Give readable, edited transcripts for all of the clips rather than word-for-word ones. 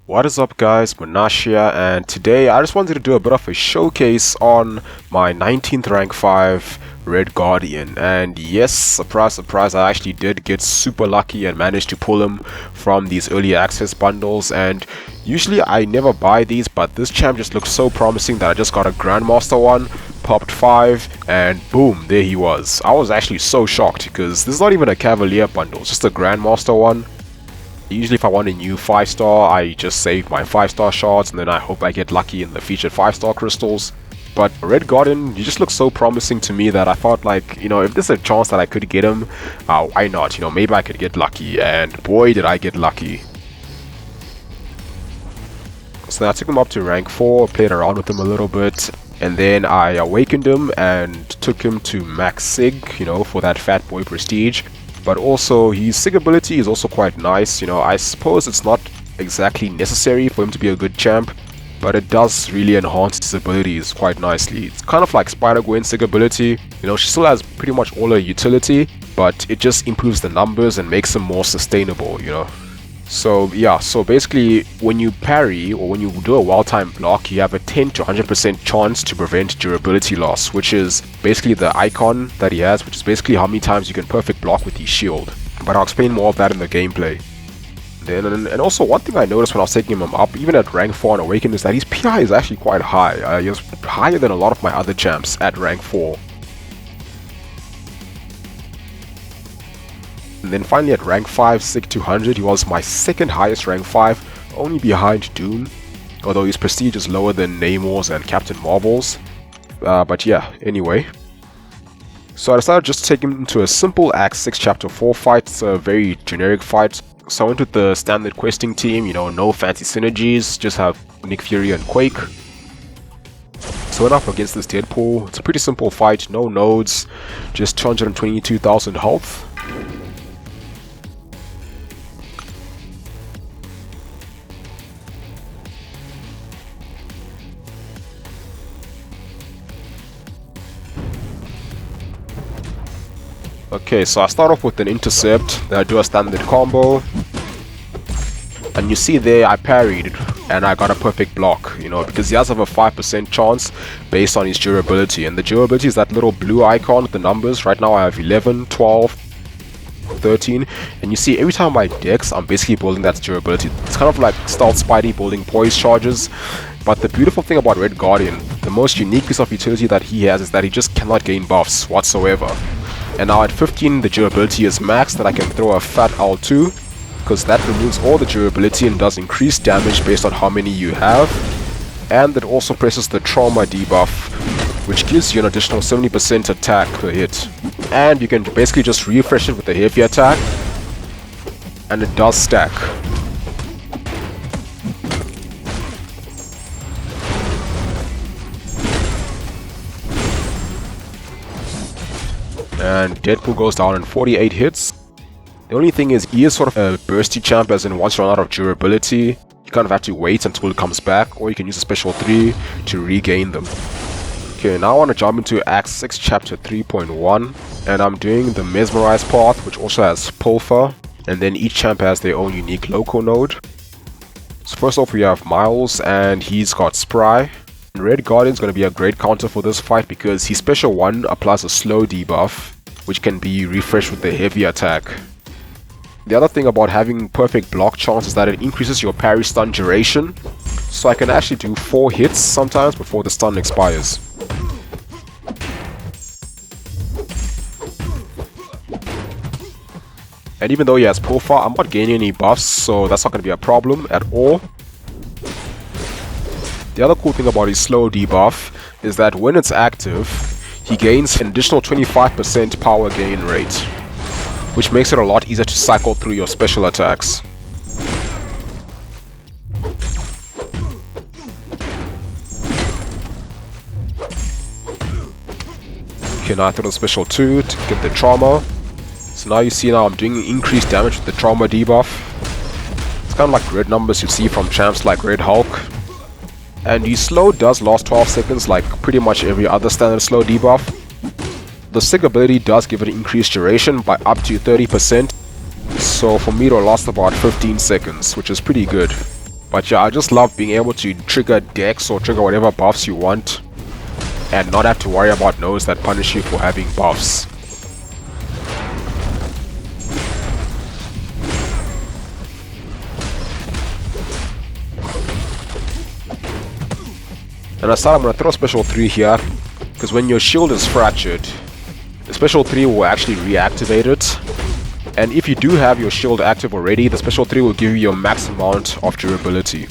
What is up guys, Munash here, and today I just wanted to do a bit of a showcase on my 19th rank 5 Red Guardian. And yes, surprise surprise, I actually did get super lucky and managed to pull him from these early access bundles. And usually I never buy these, but this champ just looks so promising that I just got a Grandmaster one, popped 5, and boom, there he was. I was actually so shocked because this is not even a Cavalier bundle, it's just a Grandmaster one. Usually if I want a new 5-star, I just save my 5-star shards and then I hope I get lucky in the featured 5-star crystals. But Red Guardian, he just looks so promising to me that I thought, like, you know, if there's a chance that I could get him, why not? You know, maybe I could get lucky, and boy did I get lucky. So I took him up to rank 4, played around with him a little bit, and then I awakened him and took him to max sig, you know, for that fat boy prestige. But also, his sig ability is also quite nice. You know, I suppose it's not exactly necessary for him to be a good champ, but it does really enhance his abilities quite nicely. It's kind of like Spider-Gwen's sig ability. You know, she still has pretty much all her utility, but it just improves the numbers and makes them more sustainable, you know. So yeah, so basically when you parry or when you do a well-timed block, you have a 10 to 100% chance to prevent durability loss, which is basically the icon that he has, which is basically how many times you can perfect block with his shield. But I'll explain more of that in the gameplay. And also one thing I noticed when I was taking him up, even at rank 4 and Awakened, is that his PI is actually quite high. He's higher than a lot of my other champs at rank 4. And then finally at rank 5, Sig 200, he was my second highest rank 5, only behind Dune, although his prestige is lower than Namor's and Captain Marvel's. But yeah, anyway. So I decided just to take him into a simple Act 6 Chapter 4 fight. It's a very generic fight. So I went with the standard questing team, you know, no fancy synergies, just have Nick Fury and Quake. So I went up against this Deadpool. It's a pretty simple fight, no nodes, just 222,000 health. Okay, so I start off with an intercept, then I do a standard combo, and you see there I parried and I got a perfect block, you know, because he does have a 5% chance based on his durability, and the durability is that little blue icon with the numbers. Right now I have 11, 12, 13, and you see every time I dex I'm basically building that durability. It's kind of like Stealth Spidey building poise charges. But the beautiful thing about Red Guardian, the most unique piece of utility that he has, is that he just cannot gain buffs whatsoever. And now at 15 the durability is maxed, that I can throw a fat L2, because that removes all the durability and does increased damage based on how many you have. And it also presses the trauma debuff, which gives you an additional 70% attack per hit. And you can basically just refresh it with a heavy attack, and it does stack. And Deadpool goes down in 48 hits. The only thing is, he is sort of a bursty champ, as in once you run out of durability, you kind of have to wait until it comes back, or you can use a special 3 to regain them. Okay, now I want to jump into Act 6 Chapter 3.1, and I'm doing the mesmerized path, which also has Pulver, and then each champ has their own unique local node. So first off we have Miles, and he's got Spry. Red Guardian is going to be a great counter for this fight because his special 1 applies a slow debuff, which can be refreshed with the heavy attack. The other thing about having perfect block chance is that it increases your parry stun duration, so I can actually do 4 hits sometimes before the stun expires. And even though he has Pulver, I'm not gaining any buffs, so that's not going to be a problem at all. The other cool thing about his slow debuff is that when it's active, he gains an additional 25% power gain rate, which makes it a lot easier to cycle through your special attacks. Okay, now I throw the special 2 to get the trauma. So now you see I'm doing increased damage with the trauma debuff. It's kind of like red numbers you see from champs like Red Hulk. And his slow does last 12 seconds like pretty much every other standard slow debuff. The Sig ability does give it increased duration by up to 30%, so for me it'll last about 15 seconds, which is pretty good. But yeah, I just love being able to trigger decks or trigger whatever buffs you want and not have to worry about nodes that punish you for having buffs. And I start, I'm going to throw special 3 here, because when your shield is fractured, the special 3 will actually reactivate it. And if you do have your shield active already, the special 3 will give you your max amount of durability.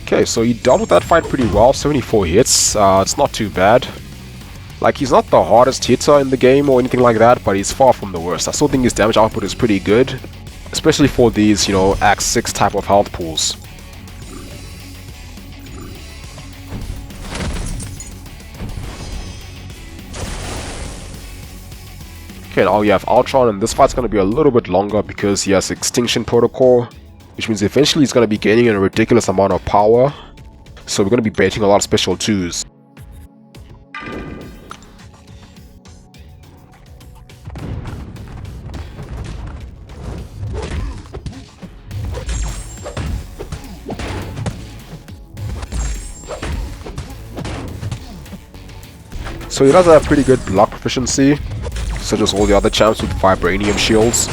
Okay, so he dealt with that fight pretty well, 74 hits, it's not too bad. Like, he's not the hardest hitter in the game or anything like that, but he's far from the worst. I still think his damage output is pretty good, especially for these, you know, Axe 6 type of health pools. Okay, now you have Ultron, and this fight's going to be a little bit longer because he has Extinction Protocol, which means eventually he's going to be gaining a ridiculous amount of power. So we're going to be baiting a lot of special 2s. So he does have pretty good block proficiency, such as all the other champs with Vibranium shields.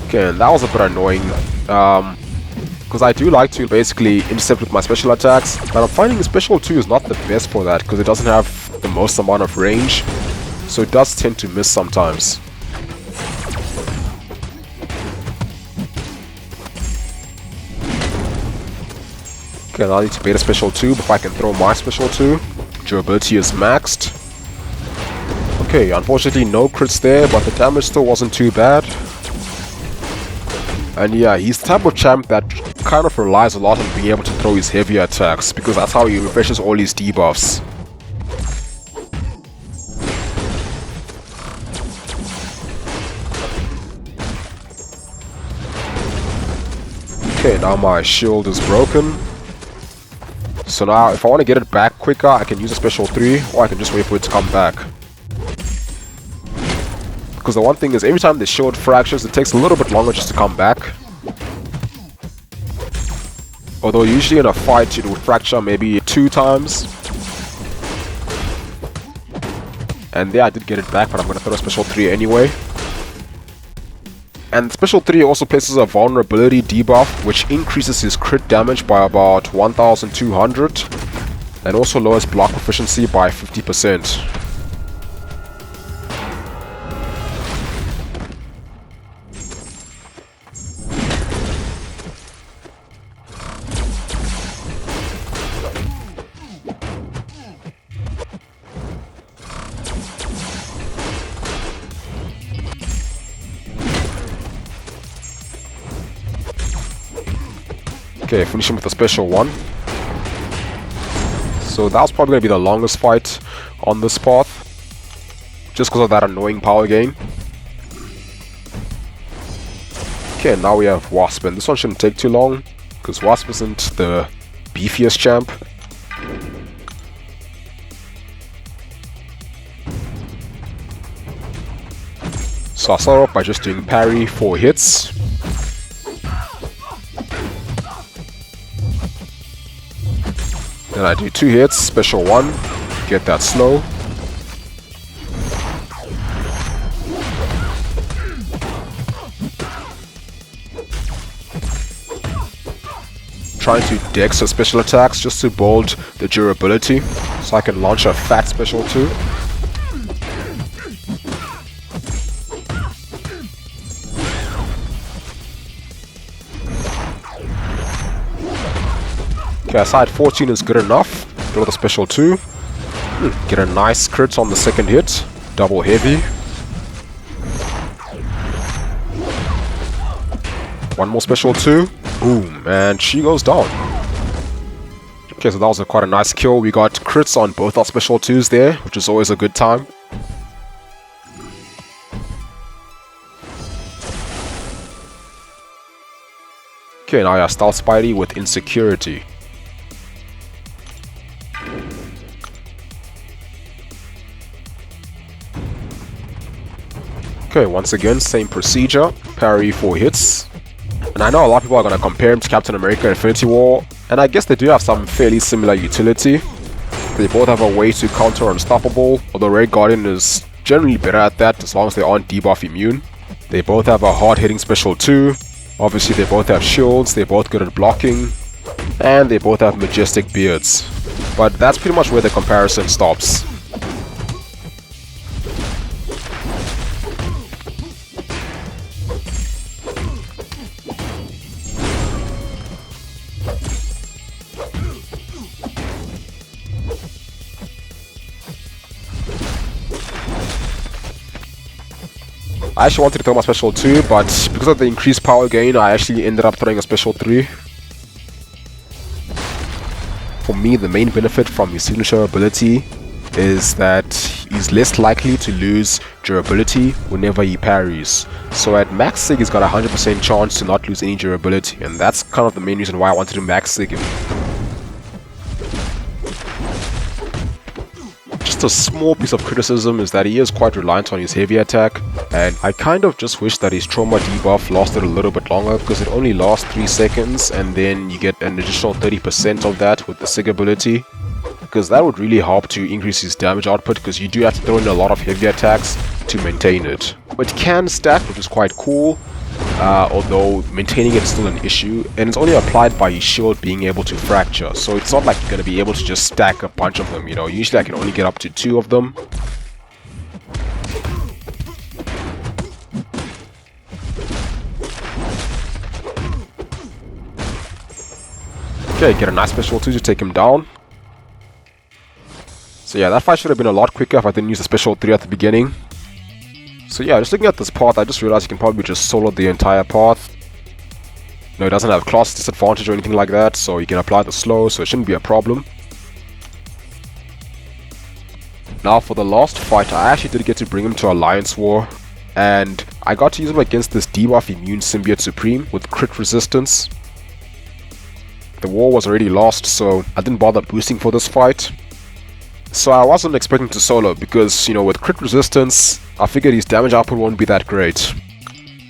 Okay, and that was a bit annoying, because I do like to basically intercept with my special attacks, but I'm finding special 2 is not the best for that, because it doesn't have the most amount of range, so it does tend to miss sometimes. Okay, now I need to bait a special 2 before I can throw my special 2. Durability is maxed. Okay, unfortunately no crits there, but the damage still wasn't too bad. And yeah, he's the type of champ that kind of relies a lot on being able to throw his heavier attacks, because that's how he refreshes all his debuffs. Okay, now my shield is broken. So now if I want to get it back quicker, I can use a special 3, or I can just wait for it to come back. Because the one thing is, every time the shield fractures, it takes a little bit longer just to come back. Although usually in a fight it would fracture maybe 2 times. And there I did get it back, but I'm going to throw a special 3 anyway. And special 3 also places a vulnerability debuff, which increases his crit damage by about 1200. And also lowers block proficiency by 50%. Okay, finish him with a special 1. So that was probably going to be the longest fight on this path, just because of that annoying power gain. Okay, now we have Wasp, and this one shouldn't take too long, because Wasp isn't the beefiest champ. So I'll start off by just doing parry 4 hits. Then I do 2 hits, special 1, get that slow. Trying to dex her special attacks just to build the durability, so I can launch a fat special 2. Okay, aside 14 is good enough. Go with a special 2. Get a nice crit on the second hit. Double heavy. One more special 2. Boom, and she goes down. Okay, so that was quite a nice kill. We got crits on both our special 2s there, which is always a good time. Okay, now I stealth Spidey with insecurity. Okay, once again, same procedure. Parry 4 hits. And I know a lot of people are going to compare him to Captain America Infinity War, and I guess they do have some fairly similar utility. They both have a way to counter Unstoppable, although Red Guardian is generally better at that as long as they aren't debuff immune. They both have a hard-hitting special 2. Obviously they both have shields, they're both good at blocking, and they both have majestic beards. But that's pretty much where the comparison stops. I actually wanted to throw my special 2, but because of the increased power gain, I actually ended up throwing a special 3. For me, the main benefit from his signature ability is that he's less likely to lose durability whenever he parries. So at max sig, he's got a 100% chance to not lose any durability, and that's kind of the main reason why I wanted to max sig him. Just a small piece of criticism is that he is quite reliant on his heavy attack, and I kind of just wish that his trauma debuff lasted a little bit longer, because it only lasts 3 seconds and then you get an additional 30% of that with the sig ability, because that would really help to increase his damage output, because you do have to throw in a lot of heavy attacks to maintain it. But it can stack, which is quite cool, although maintaining it is still an issue, and it's only applied by his shield being able to fracture, so it's not like you're going to be able to just stack a bunch of them, you know. Usually I can only get up to 2 of them. Okay, get a nice special 2 to take him down. So yeah, that fight should have been a lot quicker if I didn't use the special 3 at the beginning. So yeah, just looking at this path, I just realized you can probably just solo the entire path. No, it doesn't have class disadvantage or anything like that, so you can apply the slow, so it shouldn't be a problem. Now for the last fight, I actually did get to bring him to Alliance War, and I got to use him against this debuff immune Symbiote Supreme with crit resistance. The war was already lost, so I didn't bother boosting for this fight. So I wasn't expecting to solo because, you know, with crit resistance, I figured his damage output won't be that great.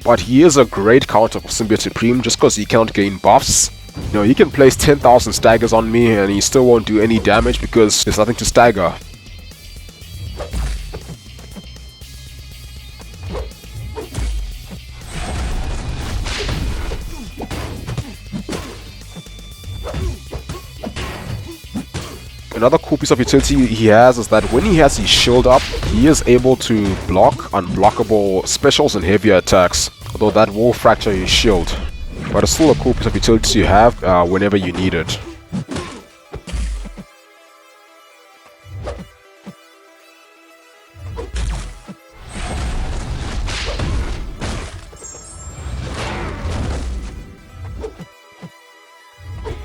But he is a great counter for Symbiote Supreme just because he cannot gain buffs. You know, he can place 10,000 staggers on me and he still won't do any damage because there's nothing to stagger. Another cool piece of utility he has is that when he has his shield up, he is able to block unblockable specials and heavier attacks, although that will fracture his shield. But it's still a cool piece of utility to have whenever you need it.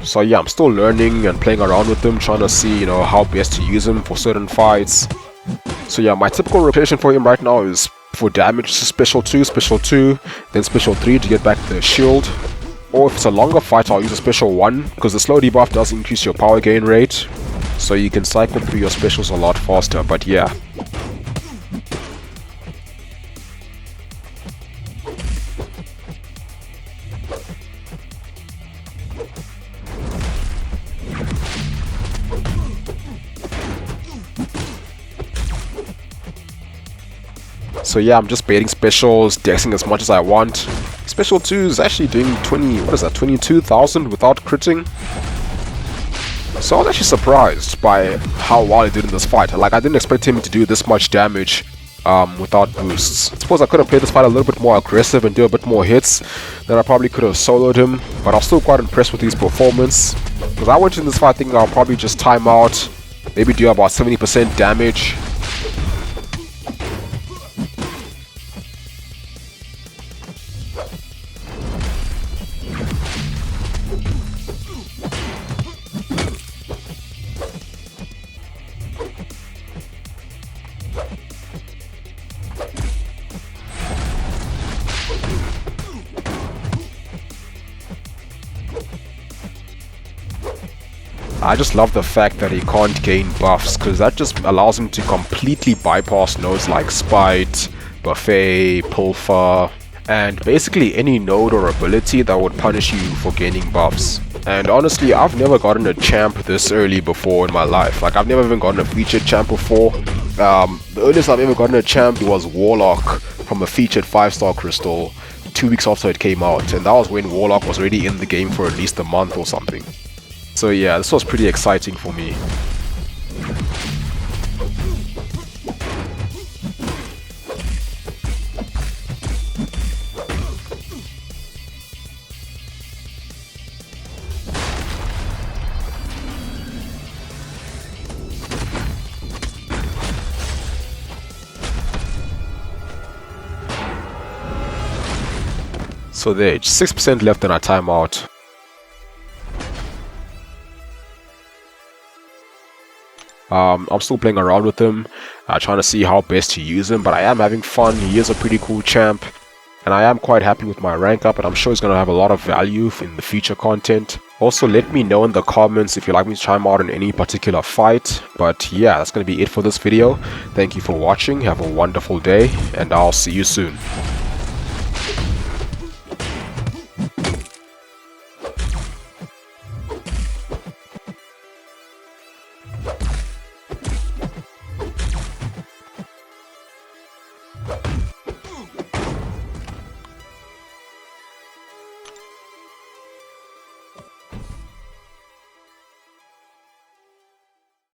So yeah, I'm still learning and playing around with him, trying to see, you know, how best to use him for certain fights. So yeah, my typical rotation for him right now is for damage, special 2, then special 3 to get back the shield. Or if it's a longer fight, I'll use a special 1, because the slow debuff does increase your power gain rate, so you can cycle through your specials a lot faster, but yeah. So yeah, I'm just baiting specials, dexing as much as I want. Special 2 is actually doing 22,000 without critting. So I was actually surprised by how well he did in this fight. Like, I didn't expect him to do this much damage without boosts. I suppose I could have played this fight a little bit more aggressive and do a bit more hits, then I probably could have soloed him, but I was still quite impressed with his performance. Because I went in this fight thinking I'll probably just time out, maybe do about 70% damage. I just love the fact that he can't gain buffs, because that just allows him to completely bypass nodes like Spite, Buffet, Pulfar, and basically any node or ability that would punish you for gaining buffs. And honestly, I've never gotten a champ this early before in my life. Like, I've never even gotten a featured champ before. The earliest I've ever gotten a champ was Warlock from a featured 5-star crystal 2 weeks after it came out, and that was when Warlock was already in the game for at least a month or something. So yeah, this was pretty exciting for me. So there, 6% left in our timeout. I'm still playing around with him, trying to see how best to use him, but I am having fun. He is a pretty cool champ, and I am quite happy with my rank up, and I'm sure he's going to have a lot of value in the future content. Also, let me know in the comments if you'd like me to try him out in any particular fight. But yeah, that's going to be it for this video. Thank you for watching, have a wonderful day, and I'll see you soon.